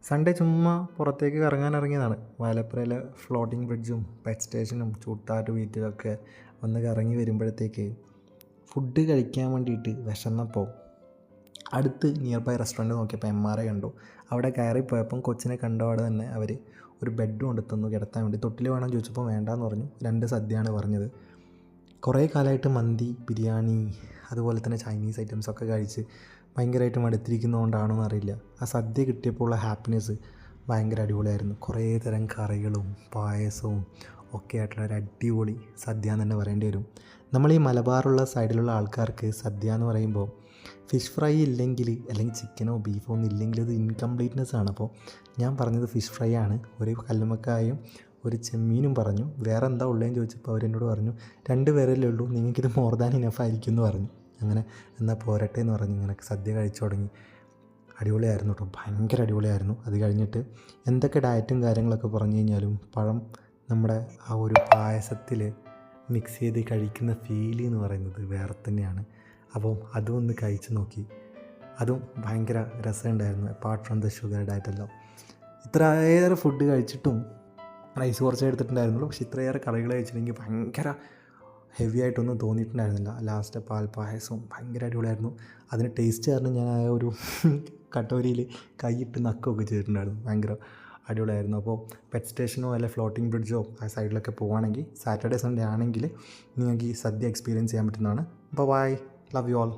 Sunday ചുമ്മാ പുറത്തേക്ക് കറങ്ങാനിറങ്ങിയതാണ്. വാലപ്പുരയിലെ floating ബ്രിഡ്ജും pet സ്റ്റേഷനും ചൂട്ടാട്ട് ബീച്ചിലൊക്കെ ഒന്ന് കറങ്ങി വരുമ്പോഴത്തേക്ക് ഫുഡ് കഴിക്കാൻ വേണ്ടിയിട്ട് വിശന്നപ്പോൾ അടുത്ത് നിയർ ബൈ റെസ്റ്റോറൻറ്റ് നോക്കിയപ്പോൾ MRI കണ്ടു. അവിടെ കയറിപ്പോയപ്പം കൊച്ചിനെ കണ്ടപാടെ തന്നെ അവർ ഒരു ബെഡ് കൊണ്ട് തന്നു കിടത്താൻ വേണ്ടി. തൊട്ടിൽ വേണം ചോദിച്ചപ്പോൾ വേണ്ടാന്ന് പറഞ്ഞു. 2 സദ്യയാണ് പറഞ്ഞത്. കുറേ കാലമായിട്ട് മന്തി, ബിരിയാണി, അതുപോലെ തന്നെ ചൈനീസ് ഐറ്റംസൊക്കെ കഴിച്ച് ഭയങ്കരമായിട്ട് മടുത്തിരിക്കുന്നതുകൊണ്ടാണോ എന്നറിയില്ല, ആ സദ്യ കിട്ടിയപ്പോൾ ഉള്ള ഹാപ്പിനെസ് ഭയങ്കര അടിപൊളിയായിരുന്നു. കുറേ തരം കറികളും പായസവും ഒക്കെ ആയിട്ടുള്ള ഒരു അടിപൊളി സദ്യ എന്ന് തന്നെ പറയേണ്ടി വരും. നമ്മൾ ഈ മലബാറുള്ള സൈഡിലുള്ള ആൾക്കാർക്ക് സദ്യ എന്ന് പറയുമ്പോൾ ഫിഷ് ഫ്രൈ ഇല്ലെങ്കിൽ, അല്ലെങ്കിൽ ചിക്കനോ ബീഫോ ഒന്നും ഇല്ലെങ്കിൽ അത് ഇൻകംപ്ലീറ്റ്നെസ് ആണ്. അപ്പോൾ ഞാൻ പറഞ്ഞത് ഫിഷ് ഫ്രൈ ആണ്. ഒരു കല്ലുമ്മക്കായും ഒരു ചെമ്മീനും പറഞ്ഞു. വേറെ എന്താ ഉള്ളതെന്ന് ചോദിച്ചപ്പോൾ അവരെന്നോട് പറഞ്ഞു 2 പേരല്ലേ ഉള്ളൂ, നിങ്ങൾക്കിത് മോർ ദാൻ ഇനഫ് ആയിരിക്കും എന്ന് പറഞ്ഞു. അങ്ങനെ എന്നാൽ പോരട്ടെ എന്ന് പറഞ്ഞ് ഇങ്ങനെ സദ്യ കഴിച്ചു തുടങ്ങി. അടിപൊളിയായിരുന്നു കേട്ടോ, ഭയങ്കര അടിപൊളിയായിരുന്നു. അത് കഴിഞ്ഞിട്ട് എന്തൊക്കെ ഡയറ്റും കാര്യങ്ങളൊക്കെ പറഞ്ഞു കഴിഞ്ഞാലും പഴം നമ്മുടെ ആ ഒരു പായസത്തിൽ മിക്സ് ചെയ്ത് കഴിക്കുന്ന ഫീൽ എന്ന് പറയുന്നത് വേറെ തന്നെയാണ്. അപ്പോൾ അതും ഒന്ന് കഴിച്ച് നോക്കി. അതും ഭയങ്കര രസമുണ്ടായിരുന്നു. അപ്പാർട്ട് ഫ്രം ദ ഷുഗർ ഡയറ്റെല്ലാം ഇത്രയേറെ ഫുഡ് കഴിച്ചിട്ടും റൈസ് കുറച്ചേ എടുത്തിട്ടുണ്ടായിരുന്നുള്ളൂ. പക്ഷേ ഇത്രയേറെ കറികൾ കഴിച്ചിട്ടുണ്ടെങ്കിൽ ഭയങ്കര ഹെവി ആയിട്ടൊന്നും തോന്നിയിട്ടുണ്ടായിരുന്നില്ല. ലാസ്റ്റ് പാൽപ്പായസവും ഭയങ്കര അടിപൊളിയായിരുന്നു. അതിന് ടേസ്റ്റ് കാരണം ഞാൻ ആ ഒരു കട്ടോരിയിൽ കൈയിട്ട് നക്കുകയൊക്കെ ചെയ്തിട്ടുണ്ടായിരുന്നു. ഭയങ്കര അടിപൊളിയായിരുന്നു. അപ്പോൾ പെറ്റ് സ്റ്റേഷനോ അല്ലെ ഫ്ലോട്ടിംഗ് ബ്രിഡ്ജോ ആ സൈഡിലൊക്കെ പോവുകയാണെങ്കിൽ സാറ്റർഡേ സൺഡേ ആണെങ്കിൽ നിങ്ങൾക്ക് ഈ സദ്യ എക്സ്പീരിയൻസ് ചെയ്യാൻ പറ്റുന്നതാണ്. അപ്പോൾ ബൈ, ലവ് യു ഓൾ.